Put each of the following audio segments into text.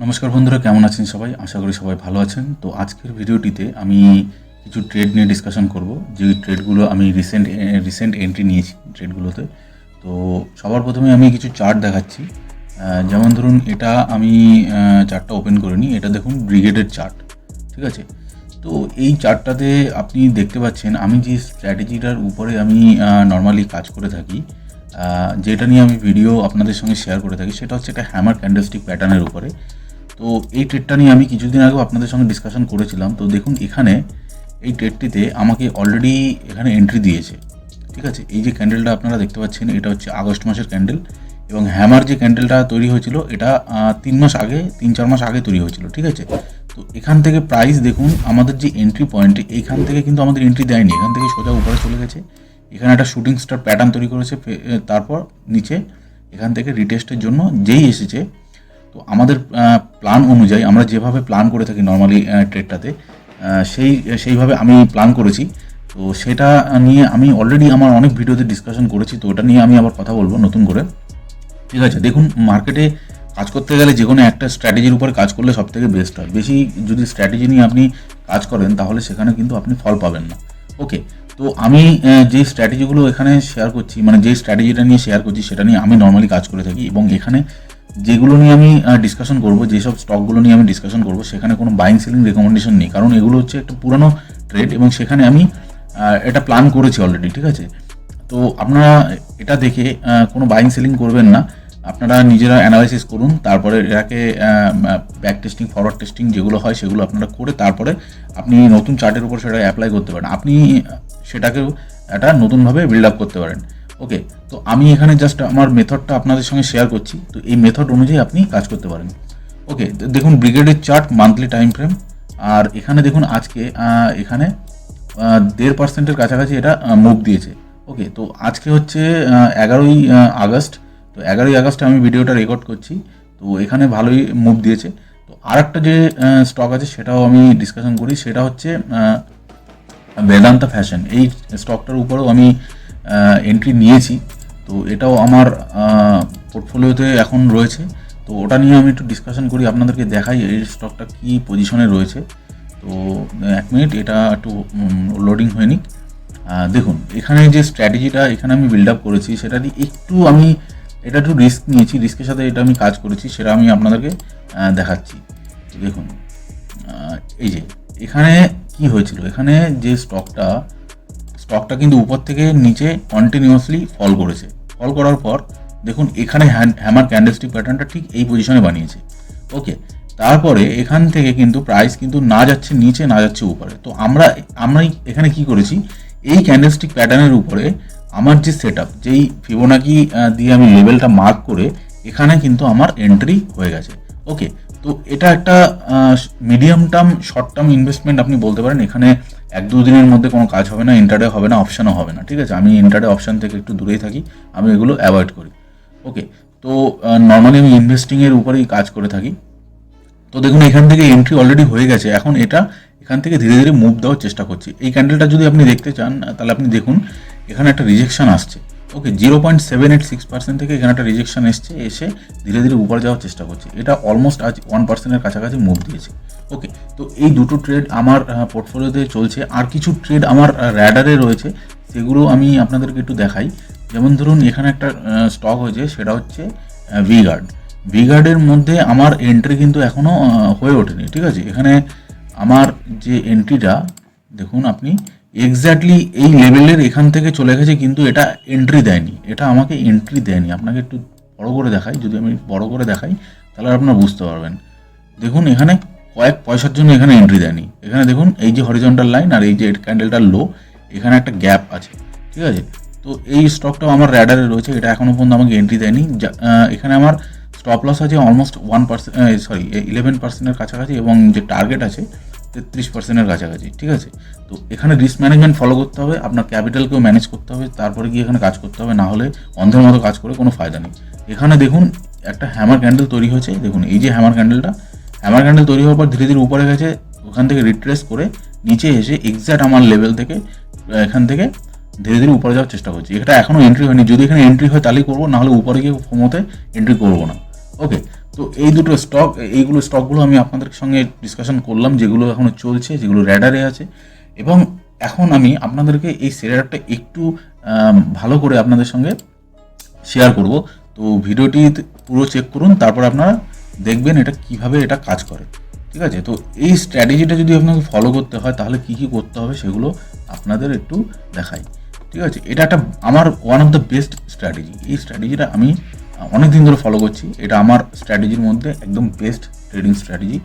নমস্কার বন্ধুরা, কেমন আছেন সবাই? আশা করি সবাই ভালো আছেন। তো আজকের ভিডিওটিতে আমি কিছু ট্রেড নিয়ে ডিসকাশন করব, যে ট্রেডগুলো আমি রিসেন্ট এন্ট্রি নিয়েছি ট্রেডগুলোতে। তো সবার প্রথমে আমি কিছু চার্ট দেখাচ্ছি। যেমন ধরুন, এটা আমি চার্টটা ওপেন করে নিই। এটা দেখুন ব্রিগেডের চার্ট, ঠিক আছে? তো এই চার্টটাতে আপনি দেখতে পাচ্ছেন আমি যে স্ট্র্যাটেজিটার উপরে আমি নর্মালি কাজ করে থাকি, যেটা নিয়ে আমি ভিডিও আপনাদের সঙ্গে শেয়ার করে থাকি, সেটা হচ্ছে একটা হ্যামার ক্যান্ডেলস্টিক প্যাটার্নের উপরে। তো এই ট্রেডটা নিয়ে আমি কিছুদিন আগেও আপনাদের সঙ্গে ডিসকাশন করেছিলাম। তো দেখুন, এখানে এই ট্রেডটিতে আমাকে অলরেডি এখানে এন্ট্রি দিয়েছে, ঠিক আছে? এই যে ক্যান্ডেলটা আপনারা দেখতে পাচ্ছেন, এটা হচ্ছে আগস্ট মাসের ক্যান্ডেল, এবং হ্যামার যে ক্যান্ডেলটা তৈরি হয়েছিল এটা 3-4 মাস আগে তৈরি হয়েছিল, ঠিক আছে? তো এখান থেকে প্রাইস দেখুন, আমাদের যে এন্ট্রি পয়েন্ট, এইখান থেকে কিন্তু আমাদের এন্ট্রি দেয়নি, এখান থেকে সোজা উপরে চলে গেছে। এখানে একটা শুটিং স্টার প্যাটার্ন তৈরি করেছে, তারপর নিচে এখান থেকে রিটেস্টের জন্য যেই এসেছে। তো আমাদের প্ল্যান অনুযায়ী, আমরা যেভাবে প্ল্যান করে থাকি নর্মালি ট্রেডটাতে, সেইভাবে আমি প্ল্যান করেছি। তো সেটা নিয়ে আমি অলরেডি আমার অনেক ভিডিওতে ডিসকাশন করেছি। তো ওটা নিয়ে আমি আবার কথা বলবো নতুন করে, ঠিক আছে? দেখুন, মার্কেটে কাজ করতে গেলে যে কোনো একটা স্ট্র্যাটেজির উপরে কাজ করলে সবথেকে বেস্ট হয়। বেশি যদি স্ট্র্যাটেজি নিয়ে আপনি কাজ করেন, তাহলে সেখানে কিন্তু আপনি ফল পাবেন না। ওকে, তো আমি যে স্ট্র্যাটেজিগুলো এখানে শেয়ার করছি, মানে যে স্ট্র্যাটেজিটা নিয়ে শেয়ার করছি, সেটা নিয়ে আমি নর্মালি কাজ করে থাকি। এবং এখানে যেগুলো নিয়ে আমি ডিসকাশন করব, যেসব স্টকগুলো নিয়ে আমি ডিসকাশন করব, সেখানে কোনো বাইং সেলিং রেকমেন্ডেশন নেই, কারণ এগুলো হচ্ছে একটা পুরানো ট্রেড, এবং সেখানে আমি এটা প্ল্যান করেছি অলরেডি, ঠিক আছে? তো আপনারা এটা দেখে কোনো বাইং সেলিং করবেন না, আপনারা নিজেরা অ্যানালাইসিস করুন। তারপরে এটাকে ব্যাক টেস্টিং, ফরওয়ার্ড টেস্টিং যেগুলো হয় সেগুলো আপনারা করে তারপরে আপনি নতুন চার্টের উপর সেটা অ্যাপ্লাই করতে পারেন। আপনি সেটাকেও একটা নতুনভাবে বিল্ড আপ করতে পারেন। ওকে, তো আমি এখানে জাস্ট আমার মেথডটা আপনাদের সঙ্গে শেয়ার করছি। তো এই মেথড অনুযায়ী আপনি কাজ করতে পারেন। ওকে, দেখুন ব্রিগেডের চার্ট, মান্থলি টাইম ফ্রেম, আর এখানে দেখুন আজকে এখানে 1.5% কাছাকাছি এটা মুভ দিয়েছে। ওকে, তো আজকে হচ্ছে 11ই আগস্ট। তো 11ই আগস্টে আমি ভিডিওটা রেকর্ড করছি। তো এখানে ভালোই মুভ দিয়েছে। তো আর একটা যে স্টক আছে সেটাও আমি ডিসকাশন করি, সেটা হচ্ছে বেদান্তা ফ্যাশন। এই স্টকটার উপরেও আমি এন্ট্রি নিয়েছি। তো এটাও আমার পোর্টফোলিওতে এখন রয়েছে। তো ওটা নিয়ে আমি একটু ডিসকাশন করি, আপনাদেরকে দেখাই এই স্টকটা কী পজিশনে রয়েছে। তো 1 মিনিট, এটা একটু লোডিং হয়নি। দেখুন, এখানে যে স্ট্র্যাটেজিটা এখানে আমি বিল্ড আপ করেছি, সেটা দিয়ে এটা একটু রিস্ক নিয়েছি, রিস্কের সাথে এটা আমি কাজ করেছি, সেটা আমি আপনাদেরকে দেখাচ্ছি। দেখুন, এই যে এখানে কি হয়েছিল, এখানে যে স্টকটা কিন্তু উপর থেকে নিচে কন্টিনিউয়াসলি ফল করেছে। ফল করার পর দেখুন, এখানে হ্যামার ক্যান্ডেলস্টিক প্যাটার্নটা ঠিক এই পজিশনে বানিয়েছে। ওকে, তারপরে এখান থেকে কিন্তু প্রাইস কিন্তু না যাচ্ছে নিচে, না যাচ্ছে উপরে। তো আমরা এখানে কি করেছি, এই ক্যান্ডেলস্টিক প্যাটার্নের উপরে আমার যে সেটআপ, যেই ফিবোনাকি দিয়ে আমি লেভেলটা মার্ক করে, এখানে কিন্তু আমার এন্ট্রি হয়ে গেছে। ওকে, তো এটা একটা medium term, short term investment আপনি বলতে পারেন। এখানে 1-2 দিনের মধ্যে কোনো কাজ হবে না, ইন্টারডে হবে না, অপশানও হবে না, ঠিক আছে? আমি ইন্টারডে অপশান থেকে একটু দূরেই থাকি, আমি এগুলো অ্যাভয়েড করি। ওকে, তো নর্মালি আমি ইনভেস্টিংয়ের উপরেই কাজ করে থাকি। তো দেখুন, এখান থেকে এন্ট্রি অলরেডি হয়ে গেছে। এখন এটা এখান থেকে ধীরে ধীরে মুভ দেওয়ার চেষ্টা করছি। এই ক্যান্ডেলটা যদি আপনি দেখতে চান, তাহলে আপনি দেখুন এখানে একটা রিজেকশন আসছে। ওকে, 0.786% থেকে এখানে একটা রিজেকশন এসে ধীরে ধীরে উপরে যাওয়ার চেষ্টা করছে। এটা অলমোস্ট আজ 1%-এর কাছাকাছি মুভ দিয়েছে। ওকে, তো এই দুটো ট্রেড আমার পোর্টফোলিওতে চলছে। আর কিছু ট্রেড আমার র্যাডারে রয়েছে, সেগুলো আমি আপনাদেরকে একটু দেখাই। যেমন ধরুন, এখানে একটা স্টক হয়েছে, সেটা হচ্ছে ভিগার্ডের মধ্যে আমার এন্ট্রি কিন্তু এখনও হয়ে ওঠেনি, ঠিক আছে? এখানে আমার যে এন্ট্রিটা দেখুন, আপনি এক্স্যাক্টলি এই লেভেলের এখান থেকে চলে গেছে, কিন্তু এটা এন্ট্রি দেয়নি, এটা আমাকে এন্ট্রি দেয়নি। আপনাকে একটু বড় করে দেখাই, যদি আমি বড় করে দেখাই তাহলে আপনারা বুঝতে পারবেন। দেখুন, এখানে কয়েক পয়সার জন্য এখানে এন্ট্রি দেয়নি। এখানে দেখুন, এই যে হরিজন্টাল লাইন আর এই যে ক্যান্ডেলটার লো, এখানে একটা গ্যাপ আছে, ঠিক আছে? তো এই স্টকটাও আমার র্যাডারে রয়েছে, এটা এখনও পর্যন্ত আমাকে এন্ট্রি দেয়নি। এখানে আমার স্টপ লস আছে অলমোস্ট 11%-এর কাছাকাছি, এবং যে টার্গেট আছে 33%-এর কাছাকাছি, ঠিক আছে? তো এখানে রিস্ক ম্যানেজমেন্ট ফলো করতে হবে, আপনার ক্যাপিটালকেও ম্যানেজ করতে হবে, তারপরে গিয়ে এখানে কাজ করতে হবে, না হলে অন্ধের মতো কাজ করে কোনো ফায়দা নেই। এখানে দেখুন একটা হ্যামার ক্যান্ডেল তৈরি হয়েছে। দেখুন, এই যে হ্যামার ক্যান্ডেল তৈরি হওয়ার পর ধীরে ধীরে উপরে গেছে, ওখান থেকে রিট্রেস করে নিচে এসে এক্স্যাক্ট আমার লেভেল থেকে এখান থেকে ধীরে ধীরে উপরে যাওয়ার চেষ্টা করছি। এটা এখনও এন্ট্রি হয়নি, যদি এখানে এন্ট্রি হয় তাহলেই করবো, নাহলে উপরে গিয়ে ফোমোতে এন্ট্রি করবো না। ওকে, তো এই দুটো এইগুলো স্টকগুলো আমি আপনাদের সঙ্গে ডিসকাশন করলাম, যেগুলো এখনো চলছে, যেগুলো র্যাডারে আছে। এবং এখন আমি আপনাদেরকে এই শেয়ারটা একটু ভালো করে আপনাদের সঙ্গে শেয়ার করব। তো ভিডিওটি পুরো চেক করুন, তারপর আপনারা দেখবেন এটা কিভাবে এটা কাজ করে। ঠিক আছে, তো এই স্ট্র্যাটেজিটা যদি আপনাকে ফলো করতে হয় তাহলে কি কি করতে হবে সেগুলো আপনাদের একটু দেখাই। ঠিক আছে, এটা একটা আমার one of the best strategy. এই স্ট্র্যাটেজিটা আমি অনেক দিন ধরে ফলো করছি। এটা আমার স্ট্র্যাটেজির মধ্যে একদম বেস্ট ট্রেডিং স্ট্র্যাটেজি,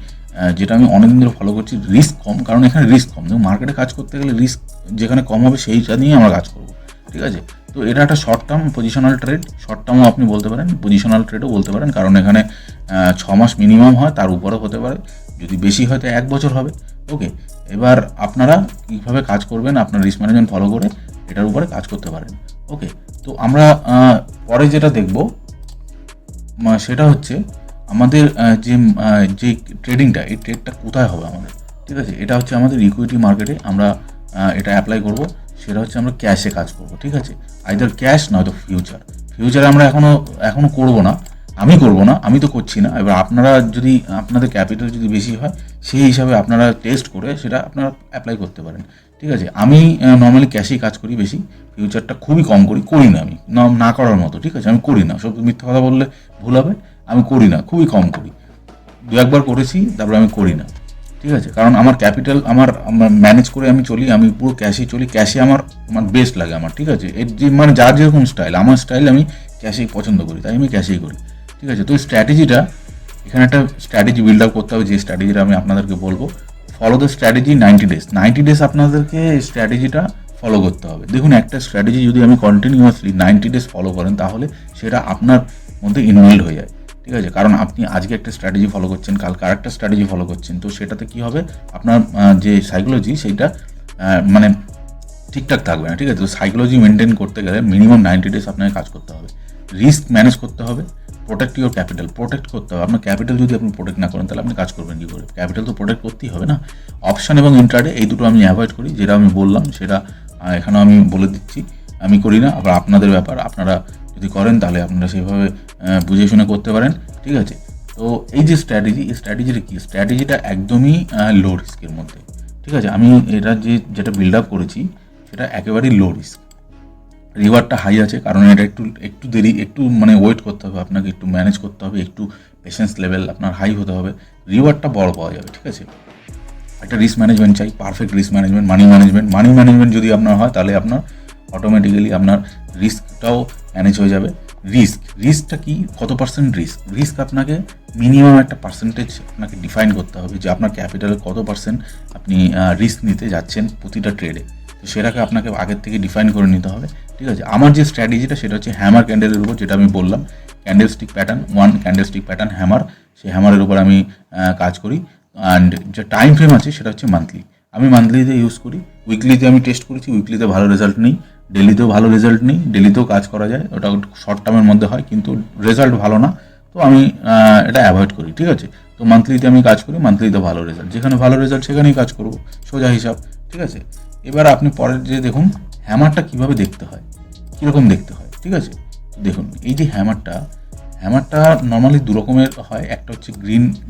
যেটা আমি অনেকদিন ধরে ফলো করছি। রিস্ক কম, কারণ এখানে রিস্ক কম। দেখুন, মার্কেটে কাজ করতে গেলে রিস্ক যেখানে কম হবে সেইটা নিয়ে আমরা কাজ করবো। ঠিক আছে, তো এটা একটা short term positional trade, short টার্মও আপনি বলতে পারেন, পজিশনাল ট্রেডও বলতে পারেন, কারণ এখানে 6 মাস মিনিমাম হয়, তার উপরেও হতে পারে, যদি বেশি হয় তো 1 বছর হবে। ওকে, এবার আপনারা কীভাবে কাজ করবেন, আপনার রিস্ক ম্যানেজমেন্ট ফলো করে এটার উপরে কাজ করতে পারেন। ওকে, তো আমরা পরে যেটা দেখব সেটা হচ্ছে আমাদের যে ট্রেডিংটা, এই ট্রেডটা কোথায় হবে আমাদের। ঠিক আছে, এটা হচ্ছে আমাদের ইকুইটি মার্কেটে আমরা এটা অ্যাপ্লাই করব। সেটা হচ্ছে আমরা ক্যাশে কাজ করব। ঠিক আছে, আইদার ক্যাশ নয়তো ফিউচারে আমরা এখনো করব না, আমি করব না, আমি তো করছি না। এবার আপনারা যদি আপনাদের ক্যাপিটাল যদি বেশি হয় সেই হিসাবে আপনারা টেস্ট করে সেটা আপনারা অ্যাপ্লাই করতে পারেন। ঠিক আছে, আমি নর্মালি ক্যাশেই কাজ করি বেশি, ফিউচারটা খুবই কম করি না আমি, না করার মতো। ঠিক আছে, আমি করি না, সব মিথ্যা কথা বললে ভুল হবে, আমি করি না, খুবই কম করি। 2-1 বার করেছি, তারপরে আমি করি না। ঠিক আছে, কারণ আমার ক্যাপিটাল আমার ম্যানেজ করে আমি চলি, আমি পুরো ক্যাশেই চলি, ক্যাশে আমার বেস্ট লাগে আমার। ঠিক আছে, এর যে যার যেরকম স্টাইল, আমার স্টাইল আমি ক্যাশেই পছন্দ করি, তাই আমি ক্যাশেই করি। ঠিক আছে, তো এই স্ট্র্যাটেজিটা, এখানে একটা স্ট্র্যাটেজি বিল্ড আপ করতে হবে, যে স্ট্র্যাটেজিটা আমি আপনাদেরকে বলবো। ফলো দ্য স্ট্র্যাটেজি 90 ডেজ আপনাদেরকে এই স্ট্র্যাটেজিটা ফলো করতে হবে। দেখুন, একটা স্ট্র্যাটেজি যদি আমি কন্টিনিউয়াসলি 90 ডেজ ফলো করেন তাহলে সেটা আপনার মধ্যে ইনবিল্ড হয়ে যায়। ঠিক আছে, কারণ আপনি আজকে একটা স্ট্র্যাটেজি ফলো করছেন, কালকে আরেকটা স্ট্র্যাটেজি ফলো করছেন, তো সেটাতে কি হবে, আপনার যে সাইকোলজি সেইটা মানে ঠিকঠাক থাকবে না। ঠিক আছে, তো সাইকোলজি মেনটেন করতে গেলে মিনিমাম 90 ডেজ আপনাকে কাজ করতে হবে। রিস্ক ম্যানেজ করতে হবে, প্রোটেক্ট ইউর ক্যাপিটাল, প্রোটেক্ট করতে হবে। আপনার ক্যাপিটাল যদি আপনি প্রোটেক্ট না করেন তাহলে আপনি কাজ করবেন কী করে? ক্যাপিটাল তো প্রোটেক্ট করতেই হবে না। অপশান এবং ইন্ট্রাডে এই দুটো আমি অ্যাভয়েড করি, যেটা আমি বললাম সেটা এখানেও আমি বলে দিচ্ছি, আমি করি না। আবার আপনাদের ব্যাপার, আপনারা যদি করেন তাহলে আপনারা সেইভাবে বুঝে শুনে করতে পারেন। ঠিক আছে, তো এই যে স্ট্র্যাটেজি, এই স্ট্র্যাটেজিটা কি? স্ট্র্যাটেজিটা একদমই লো রিস্কের মধ্যে। ঠিক আছে, আমি এটা যেটা বিল্ড আপ করেছি সেটা একেবারেই লো রিস্ক। রিওয়ার্ডটা হাই আছে, কারণ এটা একটু দেরি, একটু ওয়েট করতে হবে আপনাকে, একটু ম্যানেজ করতে হবে, একটু পেশেন্স লেভেল আপনার হাই হতে হবে, রিওয়ার্ডটা বড় পাওয়া যাবে। ঠিক আছে, একটা রিস্ক ম্যানেজমেন্ট চাই, perfect risk management, money management যদি আপনার হয় তাহলে আপনার অটোমেটিক্যালি আপনার রিস্কটাও ম্যানেজ হয়ে যাবে। রিস্কটা কি, কত পার্সেন্ট রিস্ক আপনাকে মিনিমাম একটা পার্সেন্টেজ আপনাকে ডিফাইন করতে হবে, যে আপনার ক্যাপিটালের কত পার্সেন্ট আপনি রিস্ক নিতে যাচ্ছেন প্রতিটা ট্রেডে। তো সেটাকে আপনাকে আগের থেকে ডিফাইন করে নিতে হবে। ঠিক আছে, আমার যে স্ট্র্যাটেজিটা সেটা হচ্ছে হ্যামার ক্যান্ডেলের উপর, যেটা আমি বললাম, ক্যান্ডেলস্টিক প্যাটার্ন হ্যামার, সেই হ্যামারের উপর আমি কাজ করি। অ্যান্ড যে টাইম ফ্রেম আছে সেটা হচ্ছে মান্থলি, আমি মান্থলিতে ইউজ করি। উইকলিতে আমি টেস্ট করেছি, উইকলিতে ভালো রেজাল্ট নেই, ডেলিতেও ভালো রেজাল্ট নেই, ডেলিতেও কাজ করা যায়, ওটা শর্ট টার্মের মধ্যে হয় কিন্তু রেজাল্ট ভালো না, তো আমি এটা অ্যাভয়েড করি। ঠিক আছে, তো মান্থলিতে আমি কাজ করি, মান্থলিতে ভালো রেজাল্ট, যেখানে ভালো রেজাল্ট সেখানেই কাজ করব, সোজা হিসাব। ঠিক আছে, এবার আপনি পরের যে দেখুন হ্যামারটা কীভাবে দেখতে হয়, কীরকম দেখতে হয়। ঠিক আছে, দেখুন এই যে হ্যামারটা নর্মালি দু রকমের হয়, একটা হচ্ছে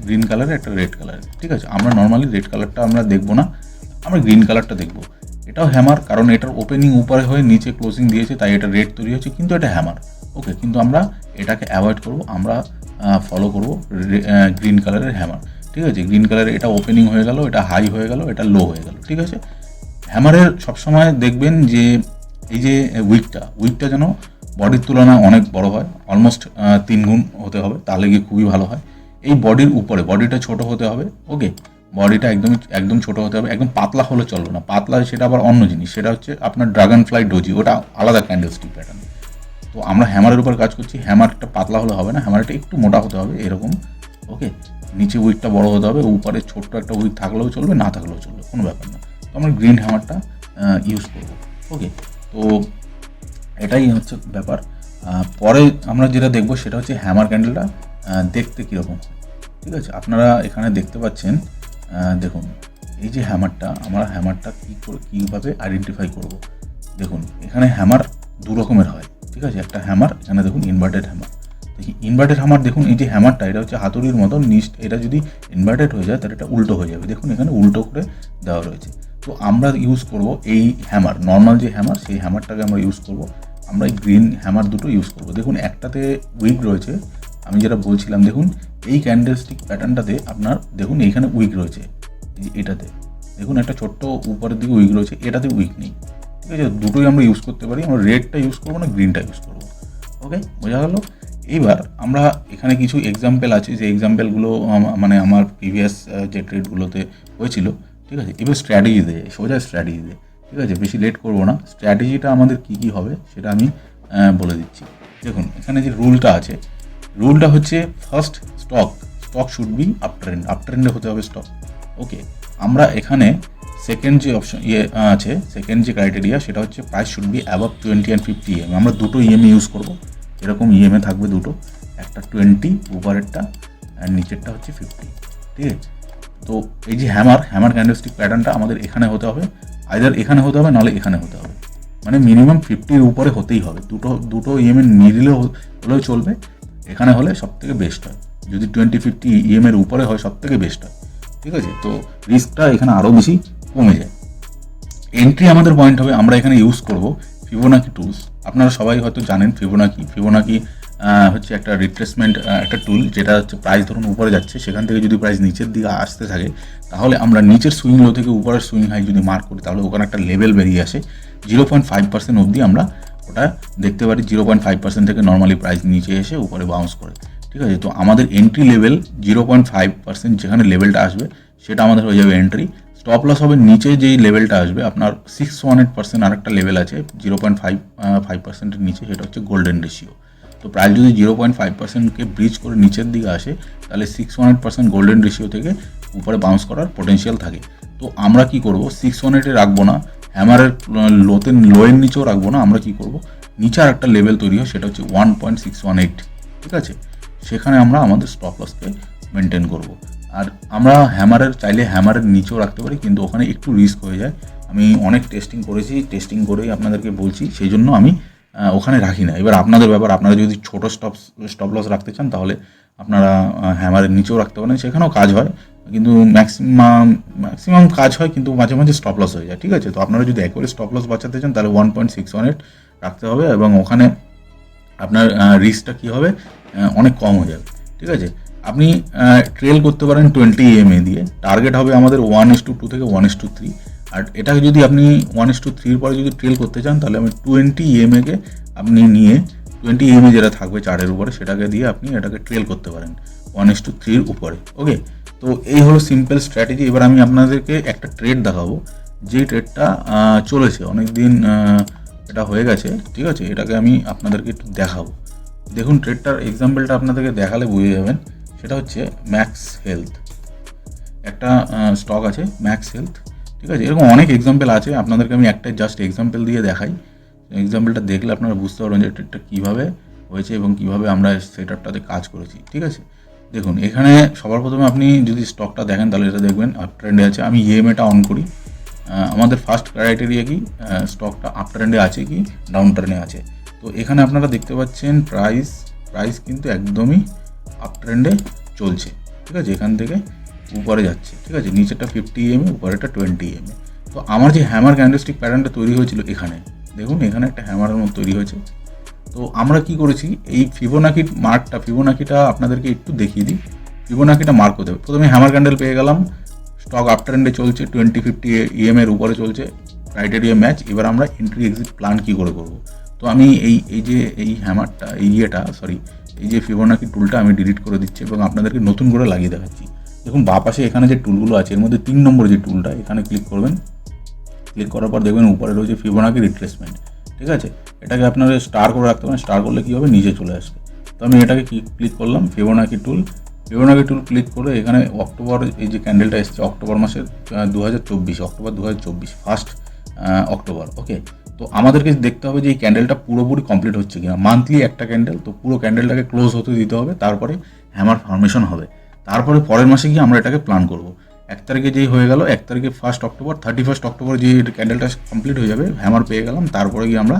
গ্রিন কালারের, একটা রেড কালারের। ঠিক আছে, আমরা নর্মালি রেড কালারটা আমরা দেখবো না, আমরা গ্রিন কালারটা দেখবো। এটাও হ্যামার, কারণ এটার ওপেনিং উপরে হয়ে নিচে ক্লোজিং দিয়েছে, তাই এটা রেড তৈরি হচ্ছে, কিন্তু এটা হ্যামার। ওকে, কিন্তু আমরা এটাকে অ্যাভয়েড করব, আমরা ফলো করব গ্রিন কালারের হ্যামার। ঠিক আছে, গ্রিন কালারের এটা ওপেনিং হয়ে গেল, এটা হাই হয়ে গেল, এটা লো হয়ে গেল। ঠিক আছে, হ্যামারের সবসময় দেখবেন যে এই যে উইকটা যেন বডির তুলনায় অনেক বড় হয়, অলমোস্ট 3 গুণ হতে হবে, তাহলে গিয়ে খুবই ভালো হয়। এই বডির উপরে বডিটা ছোট হতে হবে। ওকে, বডিটা একদম ছোট হতে হবে, একদম পাতলা হলে চলবে না, পাতলা সেটা আবার অন্য জিনিস, সেটা হচ্ছে আপনার ড্রাগন ফ্লাই ডোজি, ওটা আলাদা ক্যান্ডেলস্টিক প্যাটার্ন। তো আমরা হ্যামারের উপর কাজ করছি, হ্যামারটা পাতলা হলে হবে না, হ্যামারটা একটু মোটা হতে হবে এরকম। ওকে, নিচে উইকটা বড় হতে হবে, উপরে ছোট্ট একটা উইক থাকলেও চলবে, না থাকলেও চলবে, কোনো ব্যাপার না। তো আমরা গ্রিন হ্যামারটা ইউজ করব। ওকে, তো এটাই হচ্ছে ব্যাপার। পরে আমরা যেটা দেখবো সেটা হচ্ছে হ্যামার ক্যান্ডেলটা দেখতে কীরকম হয়। ঠিক আছে, আপনারা এখানে দেখতে পাচ্ছেন, দেখুন এই যে আমরা হ্যামারটা কীভাবে আইডেন্টিফাই করব। দেখুন এখানে হ্যামার দু রকমের হয়। ঠিক আছে, একটা হ্যামার, এখানে দেখুন ইনভার্টেড হ্যামার, তো ইনভার্টেড হ্যামার দেখুন, এই যে হ্যামারটা এটা হচ্ছে হাতুড়ির মতো, এটা যদি ইনভার্টেড হয়ে যায় তাহলে এটা উল্টো হয়ে যাবে। দেখুন এখানে উল্টো করে দেওয়া রয়েছে। তো আমরা ইউজ করব এই হ্যামার, নর্মাল যে হ্যামার সেই হ্যামারটাকে আমরা ইউজ করব। আমরা এই গ্রিন হ্যামার দুটো ইউজ করব। দেখুন একটাতে উইক রয়েছে, আমি যেটা বলছিলাম দেখুন এই ক্যান্ডেলস্টিক প্যাটার্নটাতে আপনার দেখুন এইখানে উইক রয়েছে, এটাতে দেখুন একটা ছোট্ট উপরের দিকে উইক রয়েছে, এটাতে উইক নেই। ঠিক আছে, দুটোই আমরা ইউজ করতে পারি। আমরা রেডটা ইউজ করবো না, গ্রিনটা ইউজ করবো। ওকে, বোঝা গেল। এইবার আমরা এখানে কিছু এক্সাম্পল আছে, যে এক্সাম্পলগুলো মানে আমার প্রিভিয়াস যে ট্রেডগুলোতে হয়েছিল। ঠিক আছে, এবার স্ট্র্যাটেজি দেয়, সোজা স্ট্র্যাটেজি দেয়। ঠিক আছে, বেশি লেট করবো না। স্ট্র্যাটেজিটা আমাদের কী কী হবে সেটা আমি বলে দিচ্ছি। দেখুন এখানে যে রুলটা আছে, রুলটা হচ্ছে first stock should be up ট্রেন্ডে হতে হবে স্টক। ওকে, আমরা এখানে সেকেন্ড যে অপশন আছে, সেকেন্ড যে ক্রাইটেরিয়া সেটা হচ্ছে price should be above 20 and 50 EM। আমরা দুটো ইএমএ ইউজ করব, এরকম ইএমএ থাকবে দুটো, একটা 20 উপরেরটা আর নিচেরটা হচ্ছে 50। ঠিক আছে, তো এই যে হ্যামার ক্যান্ডেলস্টিক প্যাটার্নটা আমাদের এখানে হতে হবে, আইদার এখানে হতে হবে নাহলে এখানে হতে হবে, মানে মিনিমাম 50-র উপরে হতেই হবে। দুটো ইএমএ নিলেও হলেও চলবে, এখানে হলে সবথেকে বেস্ট হয়। যদি 20-50 EM-এর উপরে হয় সবথেকে বেস্ট হয়। ঠিক আছে, তো রিস্কটা এখানে আরও বেশি কমে যায়। এন্ট্রি আমাদের পয়েন্ট হবে, আমরা এখানে ইউজ করব ফিবোনাকি টুলস। আপনারা সবাই হয়তো জানেন ফিবোনাকি হচ্ছে একটা রিট্রেসমেন্ট একটা টুল, যেটা হচ্ছে প্রাইস ধরুন উপরে যাচ্ছে, সেখান থেকে যদি প্রাইস নিচের দিকে আসতে থাকে তাহলে আমরা নিচের সুইং লো থেকে উপরের সুইং হাই যদি মার্ক করি তাহলে ওখানে একটা লেভেল বেরিয়ে আসে 0.5% অবধি আমরা ওটা দেখতে পারি। 0.5% থেকে নর্মালি প্রাইস নিচে এসে উপরে বাউন্স করে। ঠিক আছে, তো আমাদের এন্ট্রি লেভেল 0.5%, যেখানে লেভেলটা আসবে সেটা আমাদের হয়ে যাবে এন্ট্রি। স্টপ লস হবে নিচে যেই লেভেলটা আসবে আপনার 618%, আরেকটা লেভেল আছে 0.5%-এর নিচে, সেটা হচ্ছে গোল্ডেন রেশিও। তো প্রাইস যদি 0.5%কে ব্রিজ করে নিচের দিকে আসে তাহলে 618% গোল্ডেন রেশিও থেকে উপরে বাউন্স করার পোটেনশিয়াল থাকে। তো আমরা কি করব, 618-এ রাখবো না, হ্যামারের লোয়ের নিচেও রাখবো না। আমরা কি করব, নিচে আর একটা লেভেল তৈরি হয় সেটা হচ্ছে 1.618। ঠিক আছে, সেখানে আমরা আমাদের স্টপ লসকে মেনটেন করব। আর আমরা চাইলে হ্যামারের নিচেও রাখতে পারি, কিন্তু ওখানে একটু রিস্ক হয়ে যায়। আমি অনেক টেস্টিং করেছি, টেস্টিং করেই আপনাদেরকে বলছি, সেই জন্য আমি ওখানে রাখি না। এবার আপনাদের ব্যাপার, আপনারা যদি ছোটো স্টপ লস রাখতে চান তাহলে আপনারা হ্যামারের নিচেও রাখতে পারেন, সেখানেও কাজ হয়, কিন্তু ম্যাক্সিমাম কাজ হয়, কিন্তু মাঝে মাঝে স্টপ লস হয়ে যায়। ঠিক আছে, তো আপনারা যদি একবারে স্টপ লস বাঁচাতে চান তাহলে 1.618 রাখতে হবে, এবং ওখানে আপনার রিস্কটা কী হবে, অনেক কম হয়ে যাবে। ঠিক আছে, আপনি ট্রেল করতে পারেন 20 EMA দিয়ে। টার্গেট হবে আমাদের 1:2 থেকে 1:3। আর এটাকে যদি আপনি 1:3 পরে যদি ট্রেল করতে চান তাহলে আমি 20 EMA-কে আপনি নিয়ে 20 EMA যেটা থাকবে চার্টের উপরে সেটাকে দিয়ে আপনি এটাকে ট্রেল করতে পারেন 1:3 উপরে। ওকে, তো এই হলো সিম্পল স্ট্র্যাটেজি। এবার আমি আপনাদেরকে একটা ট্রেড দেখাবো, যেই ট্রেডটা চলেছে অনেক দিন, এটা হয়ে গেছে। ঠিক আছে, এটাকে আমি আপনাদেরকে একটু দেখাবো। দেখুন ট্রেডটার এক্সাম্পলটা আপনাদেরকে দেখালে বুঝে যাবেন। সেটা হচ্ছে ম্যাক্স হেলথ, একটা স্টক আছে ম্যাক্স হেলথ। ঠিক আছে, এরকম অনেক এক্সাম্পল আছে, আপনাদেরকে আমি একটা জাস্ট এক্সাম্পল দিয়ে দেখাই। এক্সাম্পলটা দেখলে আপনারা বুঝতে পারবেন যে ট্রেডটা কীভাবে হয়েছে এবং কীভাবে আমরা সেটআপটাতে কাজ করেছি। ঠিক আছে, দেখুন এখানে সবার প্রথমে আপনি যদি স্টকটা দেখেন তাহলে এটা দেখবেন আপ ট্রেন্ডে আছে। আমি ইএমএটা অন করি। আমাদের ফার্স্ট ক্রাইটেরিয়া কি, স্টকটা আপ ট্রেন্ডে আছে কি ডাউন ট্রেন্ডে আছে। তো এখানে আপনারা দেখতে পাচ্ছেন প্রাইস কিন্তু একদমই আপ ট্রেন্ডে চলছে। ঠিক আছে, এখান থেকে উপরে যাচ্ছে। ঠিক আছে, নিচেরটা 50 EMA, উপরেরটা 20 EMA। তো আমার যে হ্যামার ক্যান্ডেলস্টিক প্যাটার্নটা তৈরি হয়েছিল এখানে দেখুন, এখানে একটা হ্যামারের মতো তৈরি হয়েছে। তো আমরা কি করেছি, এই ফিবোনাকিটা আপনাদেরকে একটু দেখিয়ে দিই। ফিবোনাকিটা মার্ক হতে হবে। প্রথমে হ্যামার ক্যান্ডেল পেয়ে গেলাম, স্টক আপ ট্রেন্ডে চলছে, 20-50 EMA-এর উপরে চলছে, ক্রাইটেরিয়া ম্যাচ। এবার আমরা এন্ট্রি এক্সিট প্ল্যান কী করে করবো। তো আমি এই হ্যামারটা এই যে ফিবোনাকি টুলটা আমি ডিলিট করে দিচ্ছি এবং আপনাদেরকে নতুন করে লাগিয়ে দেখাচ্ছি। দেখুন বাঁ পাশে এখানে যে টুলগুলো আছে এর মধ্যে 3 নম্বর যে টুলটা, এখানে ক্লিক করবেন। ক্লিক করার পর দেখবেন উপরে রয়েছে ফিবোনাকি রিট্রেসমেন্ট। ঠিক আছে, এটাকে আপনারা স্টার করে রাখতে পারেন। স্টার করলে কী হবে, নিচে চলে আসবে। তো আমি এটাকে ক্লিক করলাম, ফিবোনাকি টুল ক্লিক করে এখানে অক্টোবর, এই যে ক্যান্ডেলটা এসছে অক্টোবর মাসের 2024 ফার্স্ট অক্টোবর। ওকে, তো আমাদেরকে দেখতে হবে যে এই ক্যান্ডেলটা পুরোপুরি কমপ্লিট হচ্ছে কিনা। মান্থলি একটা ক্যান্ডেল, তো পুরো ক্যান্ডেলটাকে ক্লোজ হতে দিতে হবে, তারপরে হ্যামার ফর্মেশন হবে। তারপরে পরের মাসে গিয়ে আমরা এটাকে প্ল্যান করব। 1 তারিখে যেই হয়ে গেল, 1 তারিখে 1 অক্টোবর, 31 অক্টোবর যে ক্যান্ডেলটা কমপ্লিট হয়ে যাবে, হ্যামার পেয়ে গেলাম। তারপরে গিয়ে আমরা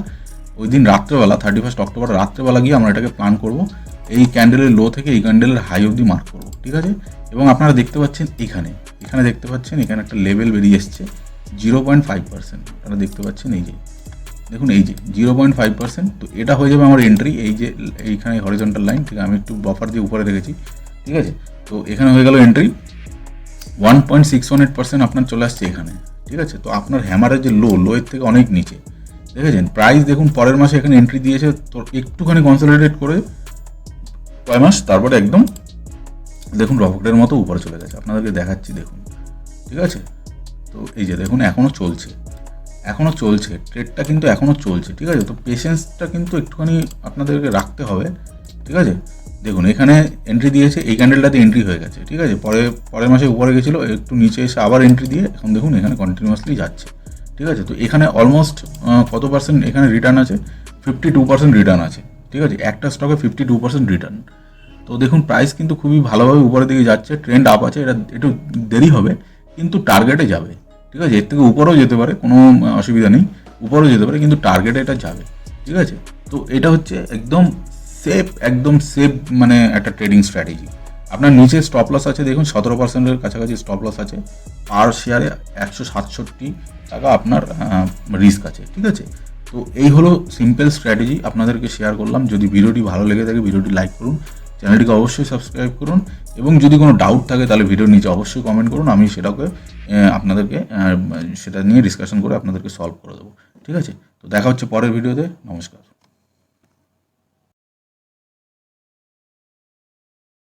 ওই দিন রাত্রেবেলা 31 অক্টোবর রাত্রেবেলা গিয়ে আমরা এটাকে প্ল্যান করব। এই ক্যান্ডেলের লো থেকে এই ক্যান্ডেলের হাই অবধি মার্ক করবো, ঠিক আছে। এবং আপনারা দেখতে পাচ্ছেন এখানে দেখতে পাচ্ছেন এখানে একটা লেভেল বেরিয়ে এসছে 0.5%। আপনারা দেখতে পাচ্ছেন এই যে দেখুন এই যে 0.5%। তো এটা হয়ে যাবে আমার এন্ট্রি। এই যে এইখানে হরিজন্টাল লাইন, ঠিক আছে, আমি একটু বাফার দিয়ে উপরে রেখেছি, ঠিক আছে। তো এখানে হয়ে গেল এন্ট্রি। 1.618% আপনার চলে আসছে এখানে, ঠিক আছে। তো আপনার হ্যামারের যে লোয়ের থেকে অনেক নিচে, দেখেছেন। প্রাইস দেখুন পরের মাসে এখানে এন্ট্রি দিয়েছে, তো একটুখানি কনসলিডেট করে কয় মাস তারপরে একদম দেখুন রকেটের মতো উপরে চলে গেছে। আপনাদেরকে দেখাচ্ছি দেখুন, ঠিক আছে। তো এই যে দেখুন এখনও চলছে ট্রেডটা কিন্তু এখনও চলছে, ঠিক আছে। তো পেশেন্সটা কিন্তু একটুখানি আপনাদেরকে রাখতে হবে, ঠিক আছে। দেখুন এখানে এন্ট্রি দিয়েছে, এই ক্যান্ডেলটাতে এন্ট্রি হয়ে গেছে, ঠিক আছে। পরের মাসে উপরে গেছিলো, একটু নিচে এসে আবার এন্ট্রি দিয়ে এখন দেখুন এখানে কন্টিনিউয়াসলি যাচ্ছে, ঠিক আছে। তো এখানে অলমোস্ট কত পার্সেন্ট এখানে রিটার্ন আছে? 52% রিটার্ন আছে, ঠিক আছে। একটা স্টকে 52% রিটার্ন। তো দেখুন প্রাইস কিন্তু খুবই ভালোভাবে উপরের দিকে যাচ্ছে, ট্রেন্ড আপ আছে। এটা একটু দেরি হবে কিন্তু টার্গেটে যাবে, ঠিক আছে। এর থেকে উপরেও যেতে পারে, কোনো অসুবিধা নেই, উপরেও যেতে পারে কিন্তু টার্গেটে এটা যাবে, ঠিক আছে। তো এটা হচ্ছে একদম সেফ মানে একটা ট্রেডিং স্ট্র্যাটেজি। আপনার নিচে স্টপ লস আছে দেখুন 17%-এর কাছাকাছি স্টপ লস আছে। পার শেয়ারে 167 টাকা আপনার রিস্ক আছে, ঠিক আছে। তো এই হলো সিম্পল স্ট্র্যাটেজি, আপনাদেরকে শেয়ার করলাম। যদি ভিডিওটি ভালো লেগে থাকে ভিডিওটি লাইক করুন, চ্যানেলটিকে অবশ্যই সাবস্ক্রাইব করুন, এবং যদি কোনো ডাউট থাকে তাহলে ভিডিওর নিচে অবশ্যই কমেন্ট করুন। আমি সেটাকে আপনাদেরকে সেটা নিয়ে ডিসকাশন করে আপনাদেরকে সলভ করে দেবো, ঠিক আছে। তো দেখা হচ্ছে পরের ভিডিওতে। নমস্কার।